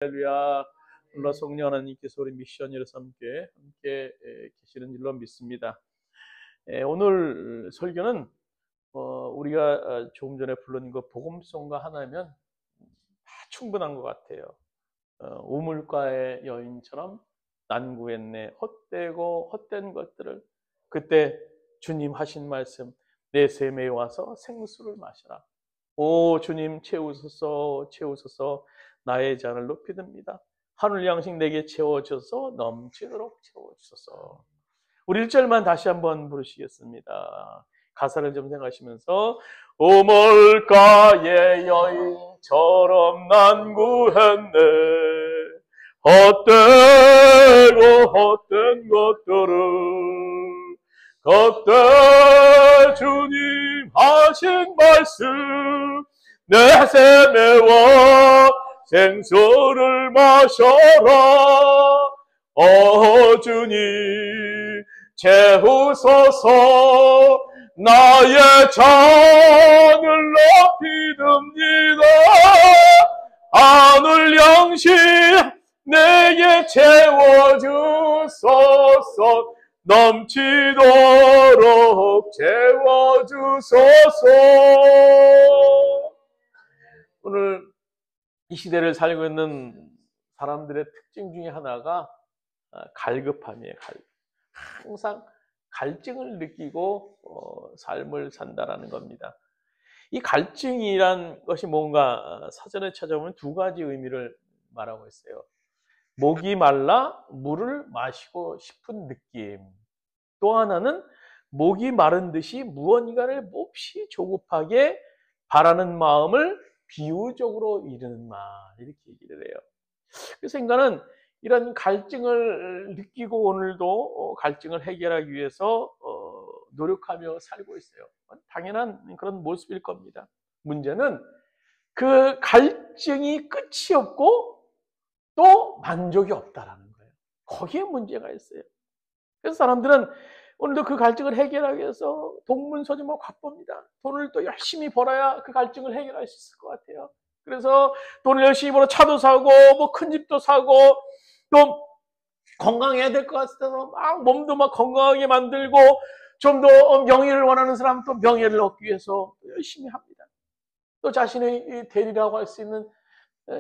할렐루야. 오늘 성령 하나님께서 우리 미션일에서 함께 계시는 줄로 믿습니다. 오늘 설교는 우리가 조금 전에 부른 그 복음송가 하나면 다 충분한 것 같아요. 우물가의 여인처럼 난구했네. 헛되고 헛된 것들을. 그때 주님 하신 말씀, 내 샘에 와서 생수를 마셔라. 오 주님 채우소서 채우소서. 나의 잔을 높이 듭니다. 하늘 양식 내게 채워줘서 넘치도록 채워주소서. 우리 1절만 다시 한번 부르시겠습니다. 가사를 좀 생각하시면서 우물가의 여인처럼 난구했네. 헛되고 헛된 것들을 그때 주님 하신 말씀 내 샘에 와 생수를 마셔라. 주님 채우소서. 나의 잔을 높이 듭니다. 하늘 양식 내게 채워주소서. 넘치도록 채워주소서. 오늘 이 시대를 살고 있는 사람들의 특징 중에 하나가 갈급함이에요. 항상 갈증을 느끼고 삶을 산다라는 겁니다. 이 갈증이란 것이 뭔가 사전에 찾아보면 두 가지 의미를 말하고 있어요. 목이 말라 물을 마시고 싶은 느낌. 또 하나는 목이 마른 듯이 무언가를 몹시 조급하게 바라는 마음을 비유적으로 이르는 말, 이렇게 얘기를 해요. 그래서 인간은 이런 갈증을 느끼고 오늘도 갈증을 해결하기 위해서 노력하며 살고 있어요. 당연한 그런 모습일 겁니다. 문제는 그 갈증이 끝이 없고 또 만족이 없다라는 거예요. 거기에 문제가 있어요. 그래서 사람들은 오늘도 그 갈증을 해결하기 위해서 동문서주만 바쁩니다. 돈을 또 열심히 벌어야 그 갈증을 해결할 수 있을 것 같아요. 그래서 돈을 열심히 벌어 차도 사고 뭐 큰 집도 사고 또 건강해야 될 것 같아서 막 몸도 막 건강하게 만들고 좀 더 명예를 원하는 사람은 또 명예를 얻기 위해서 열심히 합니다. 또 자신의 대리라고 할 수 있는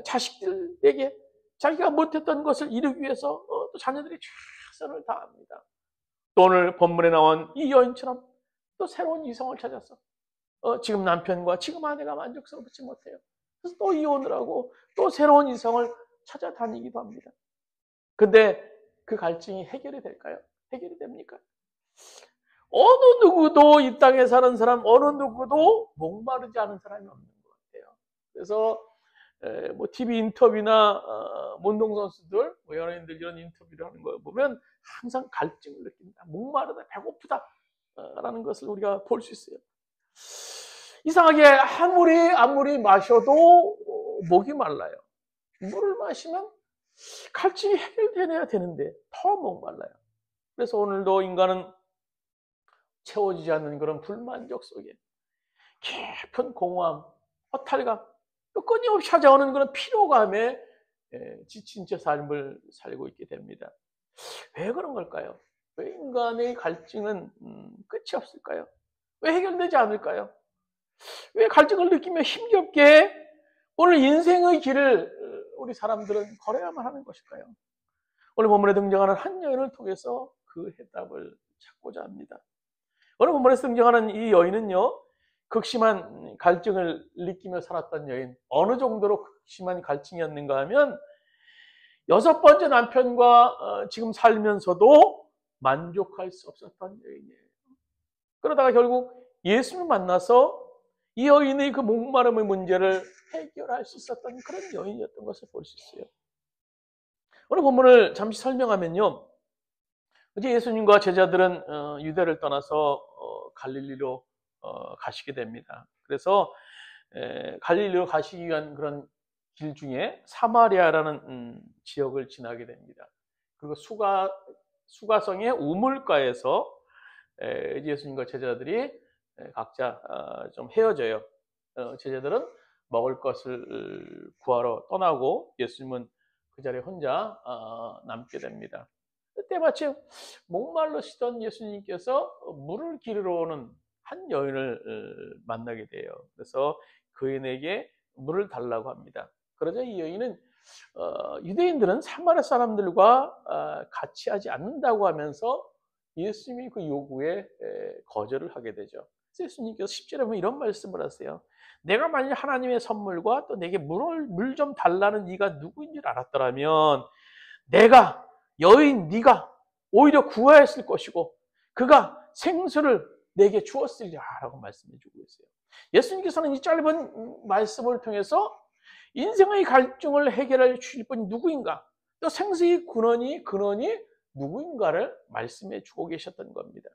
자식들에게 자기가 못했던 것을 이루기 위해서 또 자녀들이 최선을 다합니다. 또 오늘 본문에 나온 이 여인처럼 또 새로운 이성을 찾아서 지금 남편과 지금 아내가 만족스럽지 못해요. 그래서 또 이혼을 하고 또 새로운 이성을 찾아다니기도 합니다. 근데 그 갈증이 해결이 될까요? 해결이 됩니까? 어느 누구도 이 땅에 사는 사람, 어느 누구도 목마르지 않은 사람이 없는 것 같아요. 그래서 뭐 TV 인터뷰나 운동선수들, 뭐 연예인들 이런 인터뷰를 하는 거 보면 항상 갈증을 느낀다. 목마르다, 배고프다 라는 것을 우리가 볼 수 있어요. 이상하게 아무리 마셔도 목이 말라요. 물을 마시면 갈증이 해결돼야 되는데 더 목말라요. 그래서 오늘도 인간은 채워지지 않는 그런 불만족 속에 깊은 공허함, 허탈감, 또 끊임없이 찾아오는 그런 피로감에 지친 채 삶을 살고 있게 됩니다. 왜 그런 걸까요? 왜 인간의 갈증은 끝이 없을까요? 왜 해결되지 않을까요? 왜 갈증을 느끼며 힘겹게 오늘 인생의 길을 우리 사람들은 걸어야만 하는 것일까요? 오늘 본문에 등장하는 한 여인을 통해서 그 해답을 찾고자 합니다. 오늘 본문에서 등장하는 이 여인은요, 극심한 갈증을 느끼며 살았던 여인. 어느 정도로 극심한 갈증이었는가 하면 6번째 남편과 지금 살면서도 만족할 수 없었던 여인이에요. 그러다가 결국 예수를 만나서 이 여인의 그 목마름의 문제를 해결할 수 있었던 그런 여인이었던 것을 볼 수 있어요. 오늘 본문을 잠시 설명하면요, 이제 예수님과 제자들은 유대를 떠나서 갈릴리로 가시게 됩니다. 그래서 갈릴리로 가시기 위한 그런 길 중에 사마리아라는 지역을 지나게 됩니다. 그리고 수가성의 우물가에서 예수님과 제자들이 각자 좀 헤어져요. 제자들은 먹을 것을 구하러 떠나고 예수님은 그 자리에 혼자 남게 됩니다. 때마침 목말르시던 예수님께서 물을 기르러 오는 한 여인을 만나게 돼요. 그래서 그 여인에게 물을 달라고 합니다. 그러자 이 여인은 유대인들은 사마리아 사람들과 같이 하지 않는다고 하면서 예수님이 그 요구에 거절을 하게 되죠. 그래서 예수님께서 10절에 보면 이런 말씀을 하세요. 내가 만일 하나님의 선물과 또 내게 물 좀 달라는 이가 누구인 줄 알았더라면 내가 여인 네가 오히려 구하였을 것이고 그가 생수를 내게 주었으리라라고 말씀해 주고 있어요. 예수님께서는 이 짧은 말씀을 통해서 인생의 갈증을 해결할 주실 분이 누구인가, 또 생수의 근원이 누구인가를 말씀해 주고 계셨던 겁니다.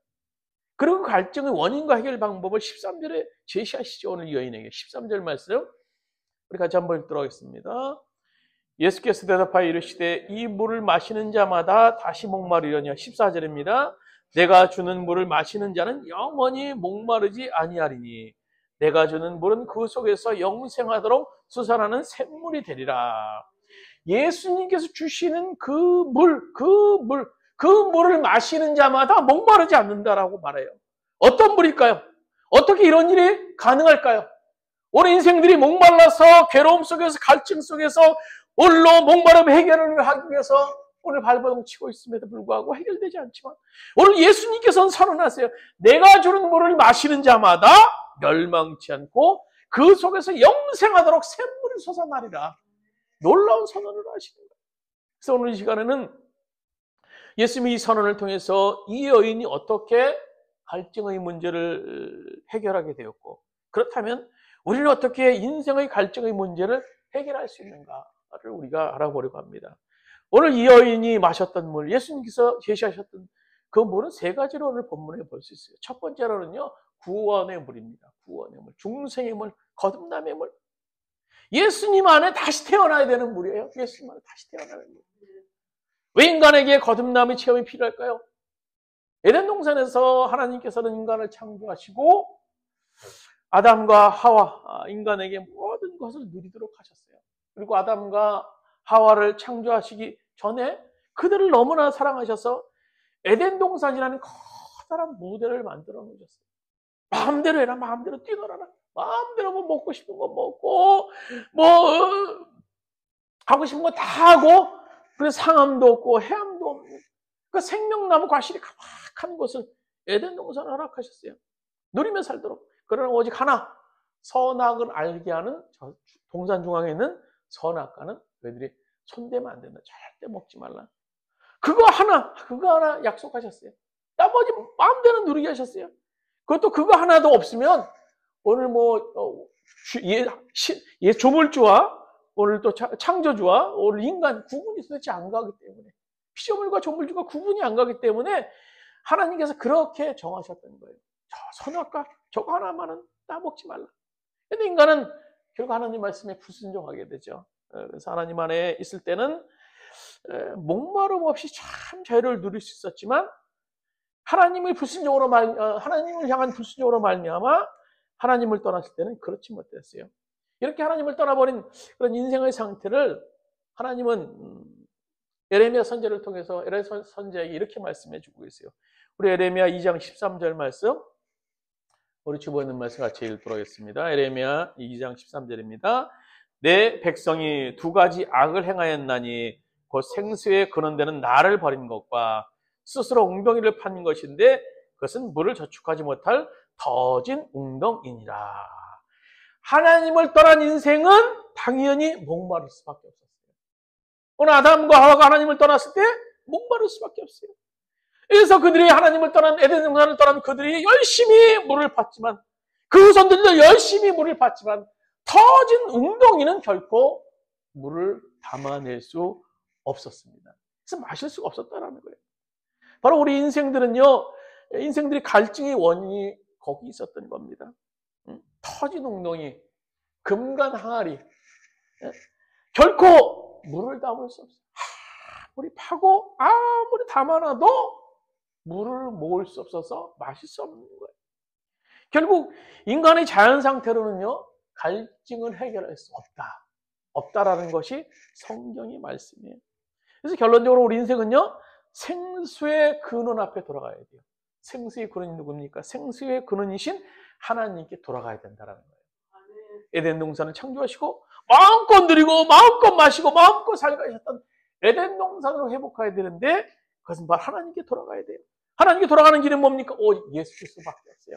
그리고 그 갈증의 원인과 해결 방법을 13절에 제시하시죠. 오늘 여인에게 13절 말씀 우리 같이 한번 읽도록 하겠습니다. 예수께서 대답하여 이르시되 이 물을 마시는 자마다 다시 목마르려니와 14절입니다. 내가 주는 물을 마시는 자는 영원히 목마르지 아니하리니 내가 주는 물은 그 속에서 영생하도록 솟아나는 샘물이 되리라. 예수님께서 주시는 그 물을 마시는 자마다 목마르지 않는다라고 말해요. 어떤 물일까요? 어떻게 이런 일이 가능할까요? 우리 인생들이 목말라서 괴로움 속에서 갈증 속에서 홀로 목마름 해결을 하기 위해서 오늘 발버둥 치고 있음에도 불구하고 해결되지 않지만 오늘 예수님께서는 선언하세요. 내가 주는 물을 마시는 자마다 멸망치 않고 그 속에서 영생하도록 샘물이 솟아나리라. 놀라운 선언을 하시는 거예요. 그래서 오늘 이 시간에는 예수님이 이 선언을 통해서 이 여인이 어떻게 갈증의 문제를 해결하게 되었고 그렇다면 우리는 어떻게 인생의 갈증의 문제를 해결할 수 있는가를 우리가 알아보려고 합니다. 오늘 이 여인이 마셨던 물, 예수님께서 제시하셨던 그 물은 세 가지로 오늘 본문에 볼 수 있어요. 첫 번째로는요, 구원의 물입니다. 구원의 물, 중생의 물, 거듭남의 물. 예수님 안에 다시 태어나야 되는 물이에요. 예수님 안에 다시 태어나는 물. 왜 인간에게 거듭남의 체험이 필요할까요? 에덴 동산에서 하나님께서는 인간을 창조하시고 아담과 하와, 인간에게 모든 것을 누리도록 하셨어요. 그리고 아담과 하와를 창조하시기 전에 그들을 너무나 사랑하셔서 에덴 동산이라는 커다란 무대를 만들어 놓으셨어요. 마음대로 해라, 마음대로 뛰놀아라, 마음대로 뭐 먹고 싶은 거 먹고, 하고 싶은 거 다 하고, 그래서 상함도 없고, 해함도 없는, 그 생명나무 과실이 가득한 곳을 에덴 동산을 허락하셨어요. 누리며 살도록. 그러나 오직 하나, 선악을 알게 하는 동산 중앙에 있는 선악과는 너희들이 손대면 안 된다. 절대 먹지 말라. 그거 하나 약속하셨어요. 나머지 마음대로 누리게 하셨어요. 그것도 그거 하나도 없으면 오늘 조물주와 오늘 또 창조주와 오늘 인간 구분이 도대체 안 가기 때문에 피조물과 조물주가 구분이 안 가기 때문에 하나님께서 그렇게 정하셨던 거예요. 저 선악과 저거 하나만은 따먹지 말라. 근데 인간은 결국 하나님 말씀에 불순종하게 되죠. 그래서 하나님 안에 있을 때는 목마름 없이 참 자유를 누릴 수 있었지만 하나님을 하나님을 향한 불순종으로 말미암아 하나님을 떠났을 때는 그렇지 못했어요. 이렇게 하나님을 떠나버린 그런 인생의 상태를 하나님은 에레미야 선지자를 통해서 에레미야 선지자에게 이렇게 말씀해 주고 있어요. 우리 에레미야 2장 13절 말씀, 우리 주보에 있는 말씀 같이 읽도록 하겠습니다. 에레미야 2장 13절입니다. 내 백성이 두 가지 악을 행하였나니 곧 생수에 근원되는 나를 버린 것과 스스로 웅덩이를 판 것인데 그것은 물을 저축하지 못할 터진 웅덩이니라. 하나님을 떠난 인생은 당연히 목마를 수밖에 없었어요. 오늘 아담과 하와가 하나님을 떠났을 때 목마를 수밖에 없어요. 그래서 그들이 하나님을 떠난 에덴 동산을 떠난 그들이 열심히 물을 팠지만 그 후손들도 열심히 물을 팠지만 터진 웅덩이는 결코 물을 담아낼 수 없었습니다. 그래서 마실 수가 없었다는 거예요. 바로 우리 인생들이 갈증의 원인이 거기 있었던 겁니다. 터진 웅덩이, 금간 항아리, 결코 물을 담을 수 없어요. 아무리 파고 아무리 담아놔도 물을 모을 수 없어서 마실 수 없는 거예요. 결국 인간의 자연 상태로는요, 갈증을 해결할 수 없다. 없다라는 것이 성경의 말씀이에요. 그래서 결론적으로 우리 인생은요, 생수의 근원 앞에 돌아가야 돼요. 생수의 근원이 누굽니까? 생수의 근원이신 하나님께 돌아가야 된다는 거예요. 에덴 동산을 창조하시고 마음껏 누리고 마음껏 마시고 마음껏 살게 하셨던 에덴 동산으로 회복해야 되는데 그것은 바로 하나님께 돌아가야 돼요. 하나님께 돌아가는 길은 뭡니까? 예수 그리스도밖에 없어요.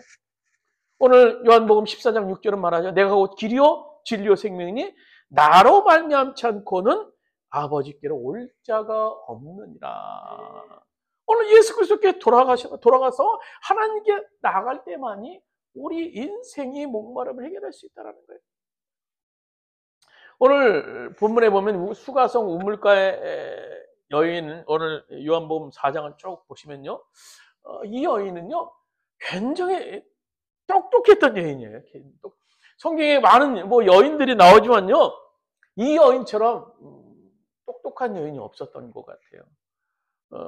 오늘 요한복음 14장 6절은 말하죠. 내가 곧 길이요 진리요 생명이니 나로 말미암지 않고는 아버지께로 올 자가 없느니라. 오늘 예수 그리스도께 돌아가서 하나님께 나아갈 때만이 우리 인생의 목마름을 해결할 수 있다는 거예요. 오늘 본문에 보면 수가성 우물가의 여인, 오늘 요한복음 4장을 쭉 보시면요, 이 여인은요 굉장히 똑똑했던 여인이에요. 성경에 많은 여인들이 나오지만요, 이 여인처럼 똑똑한 여인이 없었던 것 같아요.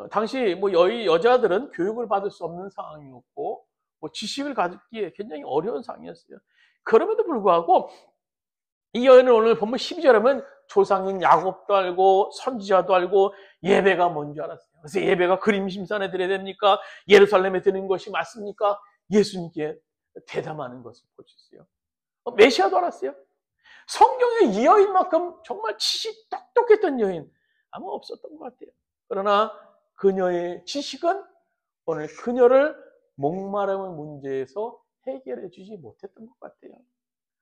당시 여자들은 교육을 받을 수 없는 상황이었고, 지식을 가지기에 굉장히 어려운 상황이었어요. 그럼에도 불구하고 이 여인은 오늘 본문 12절에 하면 조상인 야곱도 알고 선지자도 알고 예배가 뭔지 알았어요. 그래서 예배가 그림 심산에 드려야 됩니까? 예루살렘에 드는 것이 맞습니까? 예수님께 대담하는 것을 볼 수 있어요. 메시아도 알았어요. 성경에 이 여인만큼 정말 지식 똑똑했던 여인 아마 없었던 것 같아요. 그러나 그녀의 지식은 오늘 그녀를 목마름의 문제에서 해결해 주지 못했던 것 같아요.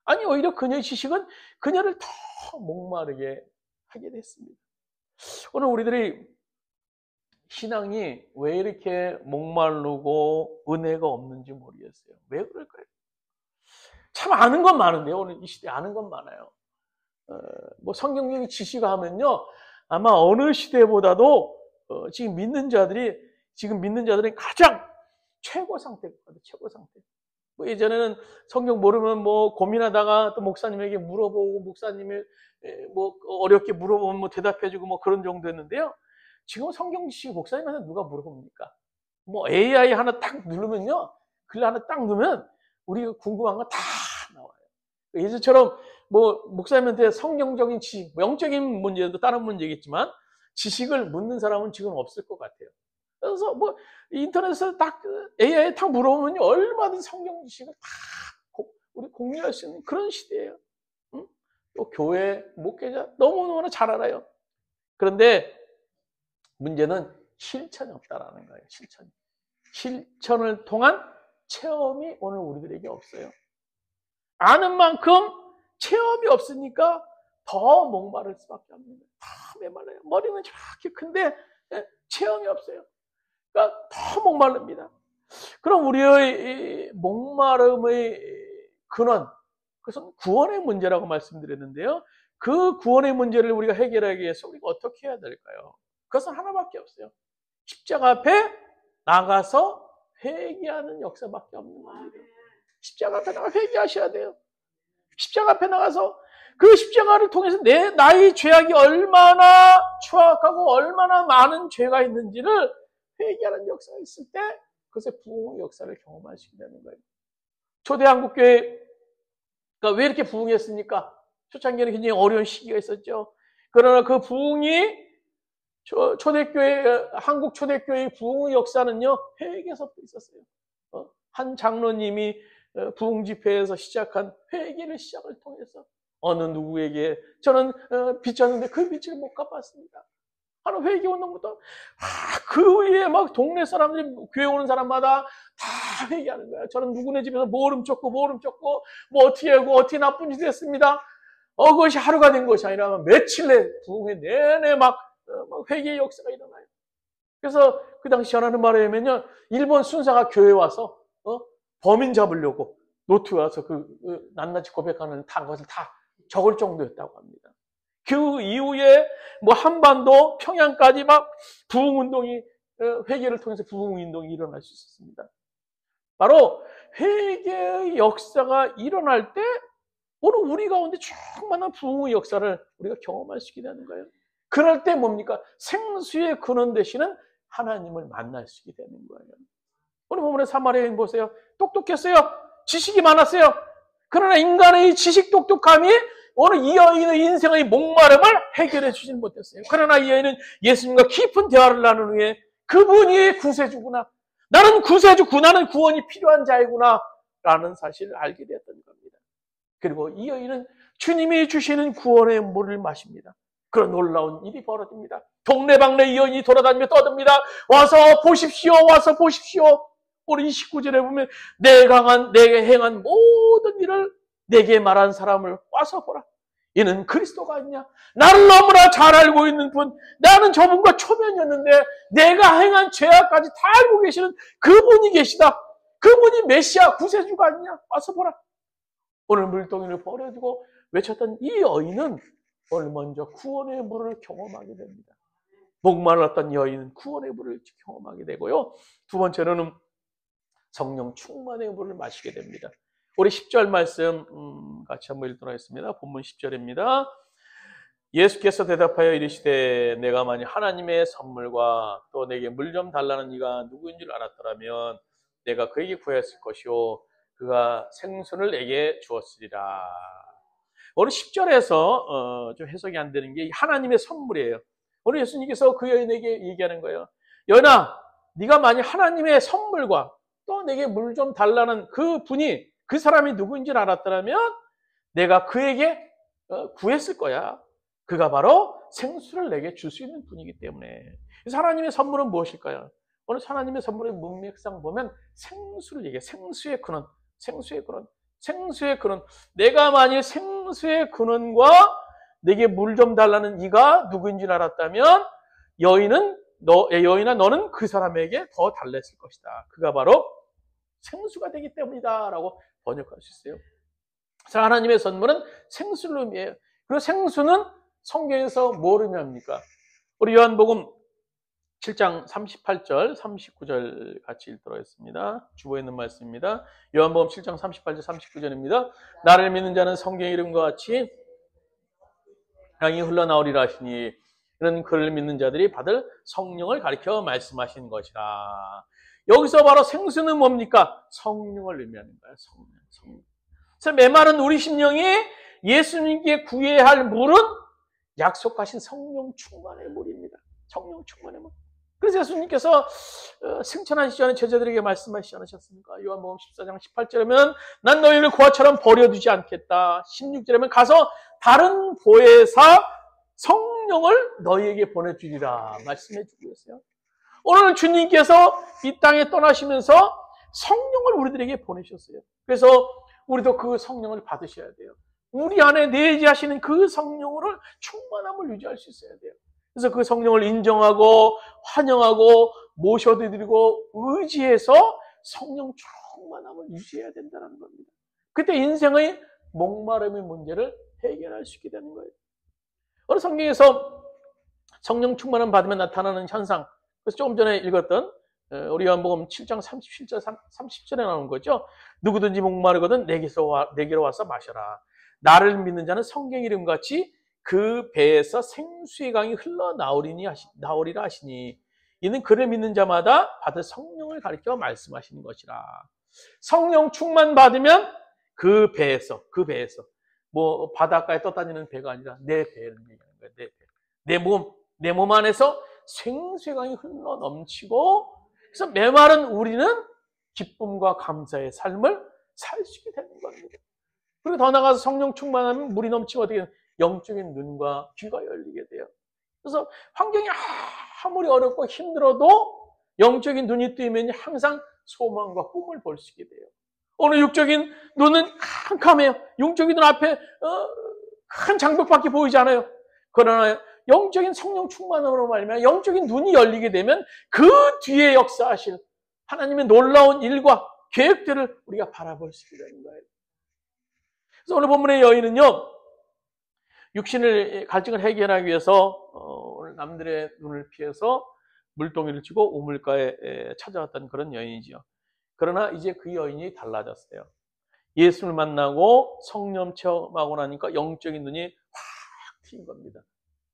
아니, 오히려 그녀의 지식은 그녀를 더 목마르게 하게 됐습니다. 오늘 우리들이 신앙이 왜 이렇게 목마르고 은혜가 없는지 모르겠어요. 왜 그럴까요? 참 아는 건 많은데요. 오늘 이 시대에 아는 건 많아요. 성경적인 지식을 하면요, 아마 어느 시대보다도 지금 믿는 자들이 가장 최고 상태거든요. 최고 상태. 예전에는 성경 모르면 고민하다가 또 목사님에게 물어보고 목사님이 어렵게 물어보면 대답해주고 그런 정도였는데요. 지금 성경 지식 목사님한테 누가 물어봅니까? AI 하나 딱 누르면요, 글 하나 딱 누르면 우리가 궁금한 거 다 나와요. 예전처럼 목사님한테 성경적인 지식, 영적인 문제도 다른 문제겠지만 지식을 묻는 사람은 지금 없을 것 같아요. 그래서 인터넷에서 딱 AI에 딱 물어보면 얼마든 성경 지식을 다 우리 공유할 수 있는 그런 시대예요. 응? 또 교회 목회자 너무너무나 잘 알아요. 그런데 문제는 실천이 없다라는 거예요. 실천을 통한 체험이 오늘 우리들에게 없어요. 아는 만큼 체험이 없으니까 더 목마를 수밖에 없는 거예요. 더 메말라요. 머리는 저렇게 큰데 체험이 없어요. 그러니까 더 목마릅니다. 그럼 우리의 목마름의 근원, 그것은 구원의 문제라고 말씀드렸는데요. 그 구원의 문제를 우리가 해결하기 위해서 우리가 어떻게 해야 될까요? 그것은 하나밖에 없어요. 십자가 앞에 나가서 회개하는 역사밖에 없는 겁니다. 십자가 앞에 나가 회개하셔야 돼요. 십자가 앞에 나가서 그 십자가를 통해서 나의 죄악이 얼마나 추악하고 얼마나 많은 죄가 있는지를 회개하는 역사가 있을 때 그것의 부흥의 역사를 경험할 수 있다는 거예요. 초대 한국교회가 왜 이렇게 부흥했습니까? 초창기에는 굉장히 어려운 시기가 있었죠. 그러나 그 부흥이 한국 초대교회의 부흥의 역사는요, 회개에서부터 있었어요. 한 장로님이 부흥 집회에서 시작한 회개를 시작을 통해서 어느 누구에게 저는 빚 졌는데 그 빚을 못 갚았습니다. 하는 회개 운동부터 그 위에 동네 사람들이 교회 오는 사람마다 다 회개하는 거야. 저는 누구네 집에서 뭘 훔쳤고 어떻게 하고 어떻게 나쁜 짓 했습니다. 그것이 하루가 된 것이 아니라 며칠 내 부흥회 내내 회개의 역사가 일어나요. 그래서 그 당시 전하는 말에 의하면요, 일본 순사가 교회에 와서 범인 잡으려고 노트에 와서 낱낱이 고백하는 것을 다 적을 정도였다고 합니다. 그 이후에 한반도 평양까지 부흥운동이 회개를 통해서 부흥운동이 일어날 수 있었습니다. 바로 회개의 역사가 일어날 때 오늘 우리 가운데 충만한 부흥의 역사를 우리가 경험할 수 있게 되는 거예요. 그럴 때 뭡니까? 생수의 근원 되시는 하나님을 만날 수 있게 되는 거예요. 오늘 본문의 사마리아 여인 보세요. 똑똑했어요. 지식이 많았어요. 그러나 인간의 지식 똑똑함이 오늘 이 여인의 인생의 목마름을 해결해 주지는 못했어요. 그러나 이 여인은 예수님과 깊은 대화를 나눈 후에 그분이 구세주구나. 나는 구세주구, 나는 구원이 필요한 자이구나. 라는 사실을 알게 되었던 겁니다. 그리고 이 여인은 주님이 주시는 구원의 물을 마십니다. 그런 놀라운 일이 벌어집니다. 동네방네 이 여인이 돌아다니며 떠듭니다. 와서 보십시오. 와서 보십시오. 우리 29절에 보면 내게 행한 모든 일을 내게 말한 사람을 와서 보라. 이는 그리스도가 아니냐. 나를 너무나 잘 알고 있는 분, 나는 저분과 초면이었는데 내가 행한 죄악까지 다 알고 계시는 그분이 계시다. 그분이 메시아 구세주가 아니냐. 와서 보라. 오늘 물동이를 버려두고 외쳤던 이 여인은 오늘 먼저 구원의 물을 경험하게 됩니다. 목마르던 여인은 구원의 물을 경험하게 되고요. 두 번째로는 성령 충만의 물을 마시게 됩니다. 우리 10절 말씀 같이 한번 읽도록 하겠습니다. 본문 10절입니다. 예수께서 대답하여 이르시되 내가 만일 하나님의 선물과 또 내게 물 좀 달라는 이가 누구인 줄 알았더라면 내가 그에게 구했을 것이요 그가 생수를 내게 주었으리라. 오늘 10절에서 좀 해석이 안 되는 게 하나님의 선물이에요. 오늘 예수님께서 그 여인에게 얘기하는 거예요. 여인아, 네가 만일 하나님의 선물과 또 내게 물 좀 달라는 그 분이, 그 사람이 누구인 줄 알았더라면 내가 그에게 구했을 거야. 그가 바로 생수를 내게 줄 수 있는 분이기 때문에. 그래서 하나님의 선물은 무엇일까요? 오늘 하나님의 선물의 문맥상 보면 생수를 얘기해. 생수의 근원, 생수의 근원, 생수의 근원. 내가 만일 생수의 근원과 내게 물 좀 달라는 이가 누구인 줄 알았다면 여인아 너는 그 사람에게 더 달랬을 것이다. 그가 바로 생수가 되기 때문이다 라고 번역할 수 있어요. 그래서 하나님의 선물은 생수를 의미해요. 그리고 생수는 성경에서 뭘 의미합니까? 우리 요한복음 7장 38절, 39절 같이 읽도록 하겠습니다. 주보에 있는 말씀입니다. 요한복음 7장 38절, 39절입니다. 나를 믿는 자는 성경 이름과 같이 강이 흘러나오리라 하시니 이는 그를 믿는 자들이 받을 성령을 가리켜 말씀하신 것이라. 여기서 바로 생수는 뭡니까? 성령을 의미하는 거예요. 성령. 그래서 메마른 우리 심령이 예수님께 구해야 할 물은 약속하신 성령 충만의 물입니다. 성령 충만의 물. 그래서 예수님께서 승천하시기 전에 제자들에게 말씀하시지 않으셨습니까? 요한복음 14장 18절에면 난 너희를 고아처럼 버려두지 않겠다. 16절에면 가서 다른 보혜사 성령을 너희에게 보내주리라 말씀해 주고 계세요. 오늘 주님께서 이 땅에 떠나시면서 성령을 우리들에게 보내셨어요. 그래서 우리도 그 성령을 받으셔야 돼요. 우리 안에 내재하시는 그 성령으로 충만함을 유지할 수 있어야 돼요. 그래서 그 성령을 인정하고 환영하고 모셔드리고 의지해서 성령 충만함을 유지해야 된다는 겁니다. 그때 인생의 목마름의 문제를 해결할 수 있게 되는 거예요. 어느 성경에서 성령 충만함 받으면 나타나는 현상, 그래서 조금 전에 읽었던 우리 요한복음 7장 37절, 30절에 나오는 거죠. 누구든지 목마르거든 내게로 와서 마셔라. 나를 믿는 자는 성경 이름같이 그 배에서 생수의 강이 흘러나오리라 하시니 이는 그를 믿는 자마다 받을 성령을 가리켜 말씀하시는 것이라. 성령 충만 받으면 그 배에서 뭐 바닷가에 떠다니는 배가 아니라 내 배를 얘기하는 거예요. 내 몸 안에서 생수의 강이 흘러 넘치고, 그래서 메마른 우리는 기쁨과 감사의 삶을 살 수 있게 되는 겁니다. 그리고 더 나아가서 성령 충만하면 물이 넘치고 어떻게 영적인 눈과 귀가 열리게 돼요. 그래서 환경이 아무리 어렵고 힘들어도 영적인 눈이 뜨이면 항상 소망과 꿈을 볼 수 있게 돼요. 오늘 육적인 눈은 캄캄해요. 영적인 눈 앞에 큰 장벽밖에 보이지 않아요. 그러나 영적인 성령 충만함으로 말미암아 영적인 눈이 열리게 되면 그 뒤에 역사하실 하나님의 놀라운 일과 계획들을 우리가 바라볼 수 있게 되는 거예요. 그래서 오늘 본문의 여인은요, 육신의 갈증을 해결하기 위해서 오늘 남들의 눈을 피해서 물동이를 치고 우물가에 찾아왔던 그런 여인이지요. 그러나 이제 그 여인이 달라졌어요. 예수를 만나고 성령 체험하고 나니까 영적인 눈이 확 트인 겁니다.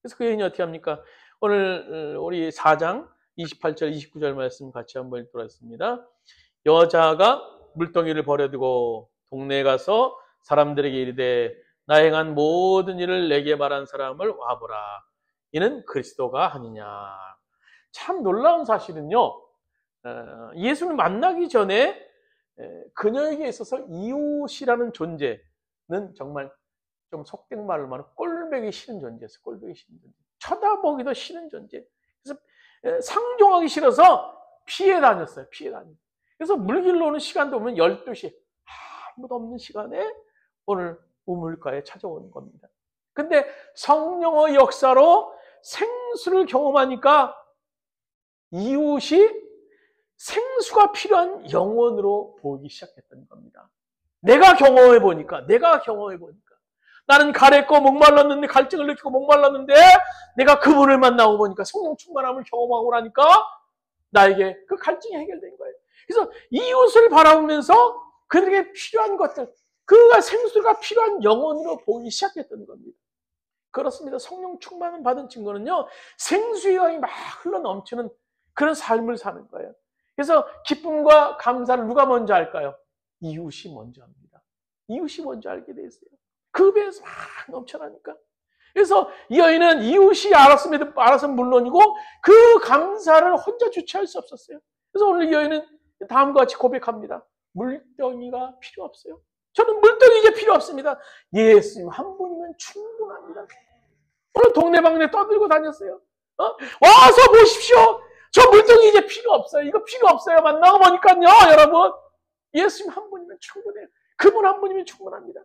그래서 그 여인이 어떻게 합니까? 오늘 우리 4장 28절, 29절 말씀 같이 한번 읽도록 하겠습니다. 여자가 물동이를 버려두고 동네에 가서 사람들에게 이르되 나 행한 모든 일을 내게 말한 사람을 와보라. 이는 그리스도가 아니냐. 참 놀라운 사실은요. 예수를 만나기 전에 그녀에게 있어서 이웃이라는 존재는 정말 좀 속된 말로 말하면 꼴보기 싫은 존재였어요. 꼴보기 싫은 존재. 쳐다보기도 싫은 존재. 그래서 상종하기 싫어서 피해 다녔어요. 피해 다녔어요. 그래서 물길로 오는 시간도 보면 12시 아무도 없는 시간에 오늘 우물가에 찾아오는 겁니다. 근데 성령의 역사로 생수를 경험하니까 이웃이 생수가 필요한 영혼으로 보이기 시작했던 겁니다. 내가 경험해 보니까 나는 가랬고 목말랐는데 갈증을 느끼고 목말랐는데 내가 그분을 만나고 보니까 성령 충만함을 경험하고 나니까 나에게 그 갈증이 해결된 거예요. 그래서 이웃을 바라보면서 그들에게 필요한 것들, 그가 생수가 필요한 영혼으로 보이기 시작했던 겁니다. 그렇습니다. 성령 충만을 받은 친구는요, 생수의 강이 막 흘러 넘치는 그런 삶을 사는 거예요. 그래서 기쁨과 감사를 누가 먼저 할까요? 이웃이 먼저 합니다. 이웃이 먼저 알게 돼 있어요. 그 배에서 막 넘쳐나니까. 그래서 이 여인은 이웃이 알았으면 물론이고 그 감사를 혼자 주체할 수 없었어요. 그래서 오늘 이 여인은 다음과 같이 고백합니다. 물덩이가 필요 없어요. 저는 물덩이 이제 필요 없습니다. 예수님 한 분이면 충분합니다. 오늘 동네방네 떠들고 다녔어요. 와서 보십시오. 저 물덩이 이제 필요 없어요. 이거 필요 없어요. 만나고 보니까요, 여러분. 예수님 한 분이면 충분해요. 그분 한 분이면 충분합니다.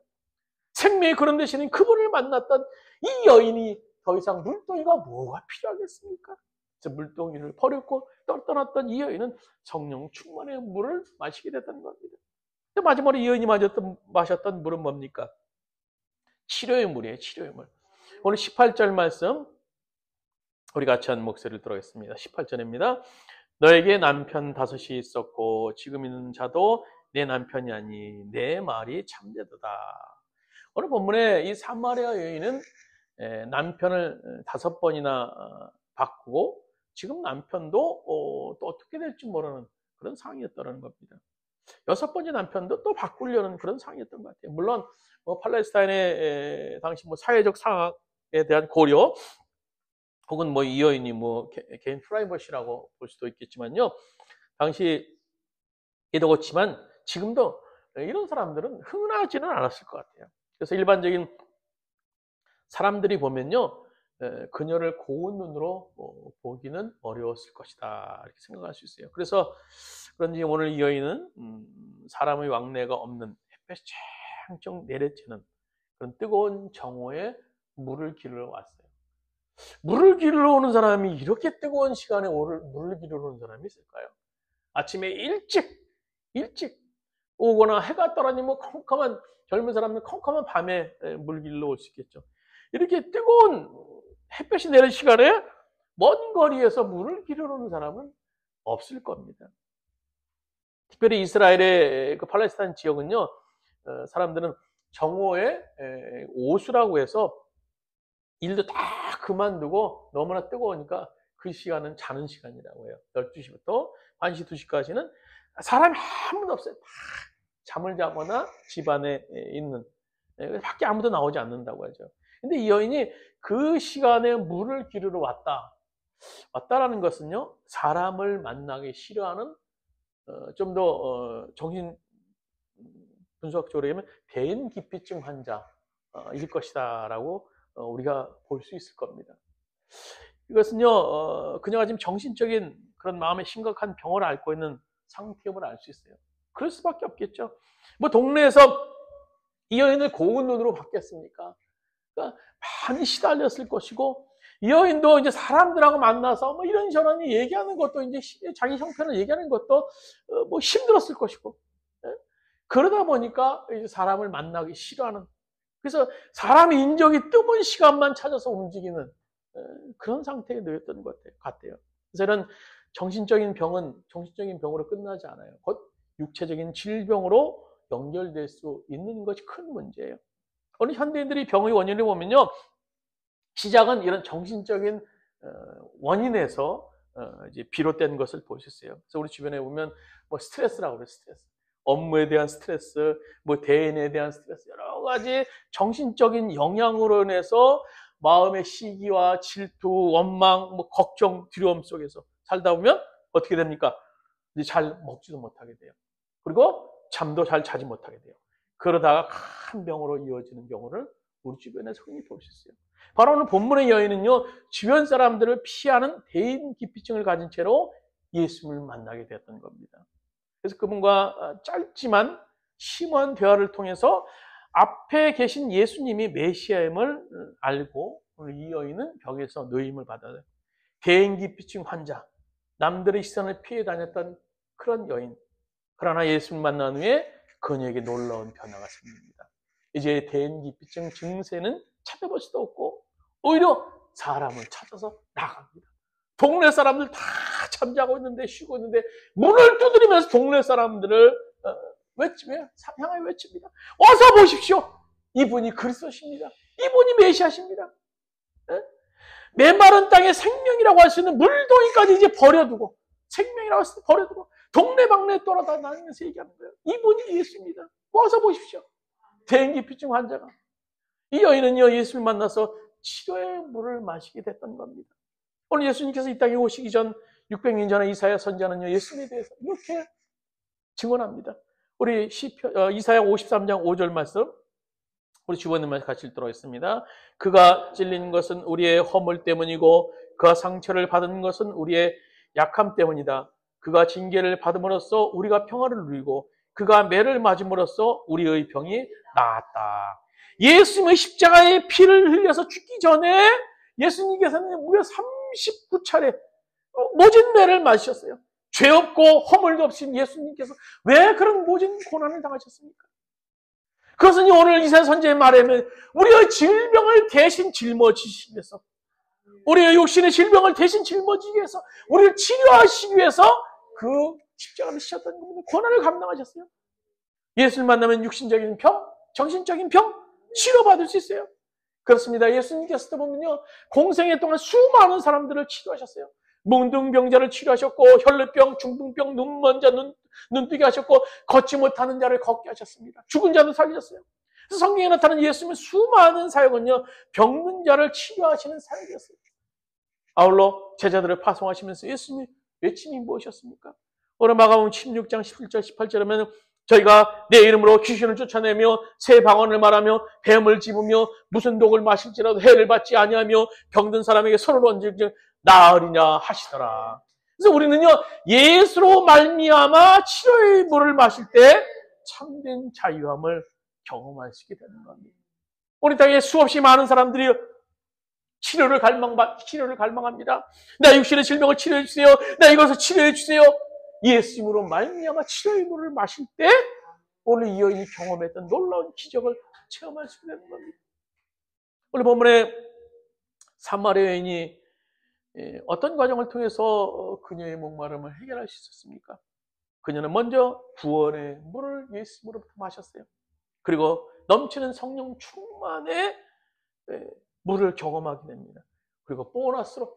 생명의 그런 되시는 그분을 만났던 이 여인이 더 이상 물동이가 뭐가 필요하겠습니까? 그래서 물동이를 버렸고 떠났던 이 여인은 성령 충만의 물을 마시게 됐다는 겁니다. 마지막으로 이 여인이 마셨던 물은 뭡니까? 치료의 물이에요. 치료의 물. 오늘 18절 말씀 우리 같이 한 목소리를 들어보겠습니다. 18절입니다. 너에게 남편 5이 있었고 지금 있는 자도 내 남편이 아니 내 말이 참되도다. 오늘 본문에 이 사마리아 여인은 남편을 5번이나 바꾸고 지금 남편도 또 어떻게 될지 모르는 그런 상황이었다는 겁니다. 6번째 남편도 또 바꾸려는 그런 상황이었던 것 같아요. 물론 팔레스타인의 당시 사회적 상황에 대한 고려 혹은 이 여인이 개인 프라이버시라고 볼 수도 있겠지만요. 당시 에도 그렇지만 지금도 이런 사람들은 흔하지는 않았을 것 같아요. 그래서 일반적인 사람들이 보면요, 그녀를 고운 눈으로 보기는 어려웠을 것이다 이렇게 생각할 수 있어요. 그래서 그런지 오늘 이 여인은 사람의 왕래가 없는 햇볕이 쨍쨍 내리쬐는 그런 뜨거운 정오에 물을 기르러 왔어요. 물을 기르러 오는 사람이 이렇게 뜨거운 시간에 물을 기르러 오는 사람이 있을까요? 아침에 일찍 오거나 해가 떨어지면 컴컴한 젊은 사람은 컴컴한 밤에 물 길러 올 수 있겠죠. 이렇게 뜨거운 햇볕이 내리는 시간에 먼 거리에서 물을 기르러 오는 사람은 없을 겁니다. 특별히 이스라엘의 그 팔레스타인 지역은요, 사람들은 정오에 오수라고 해서 일도 다 그만두고 너무나 뜨거우니까 그 시간은 자는 시간이라고 해요. 12시부터 1시, 2시까지는 사람이 아무도 없어요. 다 잠을 자거나 집안에 있는, 밖에 아무도 나오지 않는다고 하죠. 근데 이 여인이 그 시간에 물을 기르러 왔다라는 것은요, 사람을 만나기 싫어하는 좀 더 정신 분석적으로 하면 대인기피증 환자일 것이다라고 우리가 볼 수 있을 겁니다. 이것은요, 그녀가 지금 정신적인 그런 마음의 심각한 병을 앓고 있는 상태임을 알 수 있어요. 그럴 수밖에 없겠죠. 동네에서 이 여인을 고운 눈으로 봤겠습니까? 그러니까 많이 시달렸을 것이고, 이 여인도 이제 사람들하고 만나서 이런저런 얘기하는 것도 이제 자기 형편을 얘기하는 것도 힘들었을 것이고, 그러다 보니까 이제 사람을 만나기 싫어하는, 그래서 사람의 인적이 드문 시간만 찾아서 움직이는 그런 상태에 놓였던 것 같아요. 그래서 이런 정신적인 병은 정신적인 병으로 끝나지 않아요. 곧 육체적인 질병으로 연결될 수 있는 것이 큰 문제예요. 오늘 현대인들이 병의 원인을 보면요, 시작은 이런 정신적인 원인에서 이제 비롯된 것을 볼 수 있어요. 그래서 우리 주변에 보면 스트레스라고 그래요. 스트레스. 업무에 대한 스트레스, 뭐 대인에 대한 스트레스, 여러 가지 정신적인 영향으로 인해서 마음의 시기와 질투, 원망, 뭐 걱정, 두려움 속에서 살다 보면 어떻게 됩니까? 이제 잘 먹지도 못하게 돼요. 그리고 잠도 잘 자지 못하게 돼요. 그러다가 큰 병으로 이어지는 경우를 우리 주변에서 흔히 볼 수 있어요. 바로 오늘 본문의 여인은요, 주변 사람들을 피하는 대인 기피증을 가진 채로 예수님을 만나게 되었던 겁니다. 그래서 그분과 짧지만 심오한 대화를 통해서 앞에 계신 예수님이 메시아임을 알고 오늘 이 여인은 벽에서 노임을 받아요. 대인기피증 환자, 남들의 시선을 피해 다녔던 그런 여인. 그러나 예수님 만난 후에 그녀에게 놀라운 변화가 생깁니다. 이제 대인기피증 증세는 찾아볼 수도 없고 오히려 사람을 찾아서 나갑니다. 동네 사람들 다 잠자고 있는데 쉬고 있는데 문을 두드리면서 동네 사람들을 향하여 외칩니다. 어서 보십시오. 이분이 그리스도십니다. 이분이 메시아십니다. 메마른 땅에 생명이라고 할 수 있는 물동이까지 이제 버려두고 생명이라고 할 수 있는 버려두고 동네방네 돌아다니면서 얘기하는 거예요. 이분이 예수입니다. 어서 보십시오. 대인기피증 환자가. 이 여인은요, 예수를 만나서 치료의 물을 마시게 됐던 겁니다. 오늘 예수님께서 이 땅에 오시기 전 600년 전에 이사야 선지자는요, 예수님에 대해서 이렇게 증언합니다. 우리 이사야 53장 5절 말씀, 우리 주번님만 같이 읽도록 하겠습니다. 그가 찔린 것은 우리의 허물 때문이고 그가 상처를 받은 것은 우리의 약함 때문이다. 그가 징계를 받음으로써 우리가 평화를 누리고 그가 매를 맞음으로써 우리의 병이 나았다. 예수님의 십자가의 피를 흘려서 죽기 전에 예수님께서는 무려 39차례 모진 매를 맞으셨어요. 죄 없고 허물도 없이 예수님께서 왜 그런 모진 고난을 당하셨습니까? 그것은 오늘 이사야 선지자의 말에 의하면 우리의 질병을 대신 짊어지시기 위해서, 우리의 육신의 질병을 대신 짊어지기 위해서, 우리를 치료하시기 위해서 그 십자가를 지셨다는 겁니다. 고난을 감당하셨어요. 예수를 만나면 육신적인 병, 정신적인 병 치료받을 수 있어요. 그렇습니다. 예수님께서도 보면요, 공생애 동안 수많은 사람들을 치료하셨어요. 몽둥병자를 치료하셨고, 혈루병, 중풍병, 눈먼 자 눈뜨게 하셨고, 걷지 못하는 자를 걷게 하셨습니다. 죽은 자도 살리셨어요. 그래서 성경에 나타나는 예수님의 수많은 사역은요, 병든 자를 치료하시는 사역이었어요. 아울러 제자들을 파송하시면서 예수님의 외침이 무엇이었습니까? 오늘 마가복음 16장 17절 18절에 보면 저희가 내 이름으로 귀신을 쫓아내며 새 방언을 말하며 뱀을 집으며 무슨 독을 마실지라도 해를 받지 아니하며 병든 사람에게 손을 얹을지 나으리냐 하시더라. 그래서 우리는요, 예수로 말미암아 치료의 물을 마실 때 참된 자유함을 경험할 수 있게 되는 겁니다. 우리 땅에 수없이 많은 사람들이 치료를 갈망합니다. 내 육신의 질병을 치료해 주세요. 내 이것을 치료해 주세요. 예수님으로 말미암아 치료의 물을 마실 때 오늘 이 여인이 경험했던 놀라운 기적을 체험할 수 있는 겁니다. 오늘 본문에 사마리아 여인이 어떤 과정을 통해서 그녀의 목마름을 해결할 수 있었습니까? 그녀는 먼저 구원의 물을 예수님으로부터 마셨어요. 그리고 넘치는 성령 충만의 물을 경험하게 됩니다. 그리고 보너스로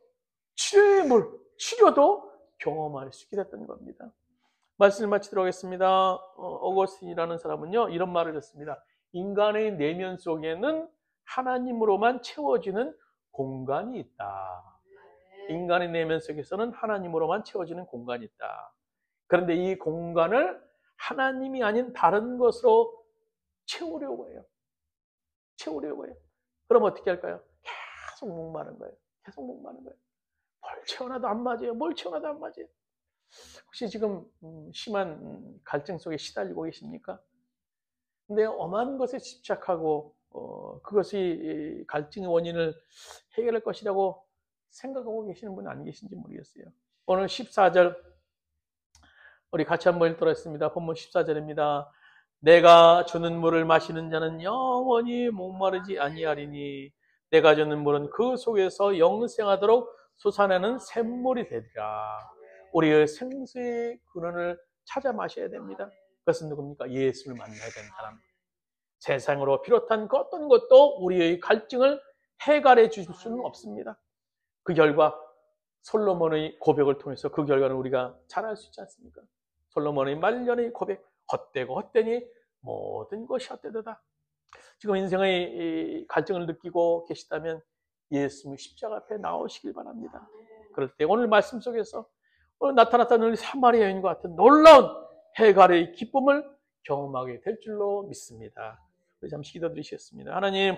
치료의 물, 치료도 경험할 수 있게 됐던 겁니다. 말씀을 마치도록 하겠습니다. 어거스틴이라는 사람은요, 이런 말을 했습니다. 인간의 내면 속에는 하나님으로만 채워지는 공간이 있다. 인간의 내면 속에서는 하나님으로만 채워지는 공간이 있다. 그런데 이 공간을 하나님이 아닌 다른 것으로 채우려고 해요. 그럼 어떻게 할까요? 계속 목마른 거예요. 뭘 채워놔도 안 맞아요. 혹시 지금 심한 갈증 속에 시달리고 계십니까? 근데 엄한 것에 집착하고 그것이 갈증의 원인을 해결할 것이라고 생각하고 계시는 분은 안 계신지 모르겠어요. 오늘 14절 우리 같이 한번 읽도록 했습니다. 본문 14절입니다. 내가 주는 물을 마시는 자는 영원히 목마르지 아니하리니 내가 주는 물은 그 속에서 영생하도록 솟아나는 샘물이 되리라. 우리의 생수의 근원을 찾아 마셔야 됩니다. 그것은 누굽니까? 예수를 만나야 되는 사람. 세상으로 비롯한 어떤 것도 우리의 갈증을 해결해 주실 수는 없습니다. 그 결과 솔로몬의 고백을 통해서 그 결과는 우리가 잘 알 수 있지 않습니까? 솔로몬의 말년의 고백, 헛되고 헛되니 모든 것이 헛되도다. 지금 인생의 이 갈증을 느끼고 계시다면 예수님 십자가 앞에 나오시길 바랍니다. 그럴 때 오늘 말씀 속에서 오늘 나타났던 우리 사마리아 여인과 같은 놀라운 해갈의 기쁨을 경험하게 될 줄로 믿습니다. 잠시 기도드리겠습니다. 하나님,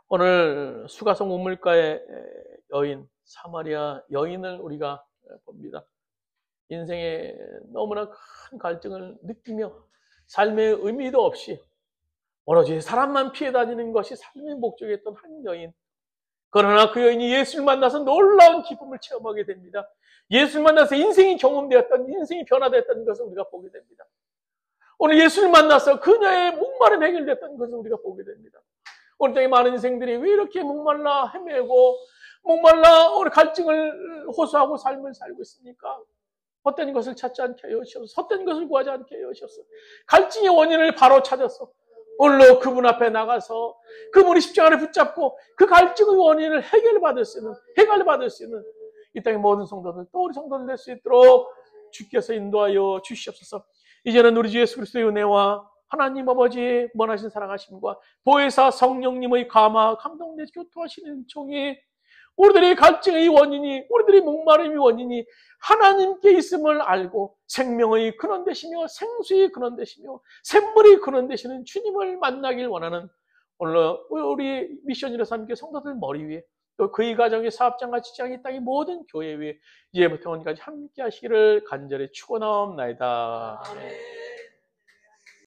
오늘 수가성 우물가의 여인, 사마리아 여인을 우리가 봅니다. 인생에 너무나 큰 갈증을 느끼며 삶의 의미도 없이 오로지 사람만 피해 다니는 것이 삶의 목적이었던 한 여인. 그러나 그 여인이 예수를 만나서 놀라운 기쁨을 체험하게 됩니다. 예수를 만나서 인생이 경험되었던, 인생이 변화되었다는 것을 우리가 보게 됩니다. 오늘 예수를 만나서 그녀의 목마름 해결됐다는 것을 우리가 보게 됩니다. 오늘 땅에 많은 인생들이 왜 이렇게 목말라 헤매고 목말라 오늘 갈증을 호소하고 삶을 살고 있습니까? 헛된 것을 찾지 않게 하여 주옵소서. 헛된 것을 구하지 않게 하여 주옵소서. 갈증의 원인을 바로 찾아서 오늘로 그분 앞에 나가서 그분이 십자가를 붙잡고 그 갈증의 원인을 해결받을 수 있는 이 땅의 모든 성도들, 또 우리 성도들 될 수 있도록 주께서 인도하여 주시옵소서. 이제는 우리 주 예수 그리스도의 은혜와 하나님 아버지의 원하신 사랑하심과 보혜사 성령님의 감화 감동내 교통하시는 종이 우리들의 갈증의 원인이, 우리들의 목마름의 원인이 하나님께 있음을 알고 생명의 근원 되시며 생수의 근원 되시며 샘물의 근원 되시는 주님을 만나길 원하는 오늘 우리 미션이라 삼게 성도들 머리 위에 또 그의 가정의 사업장과 직장의 땅의 모든 교회 위에 이제부터 오늘까지 함께 하시기를 간절히 축원하옵나이다.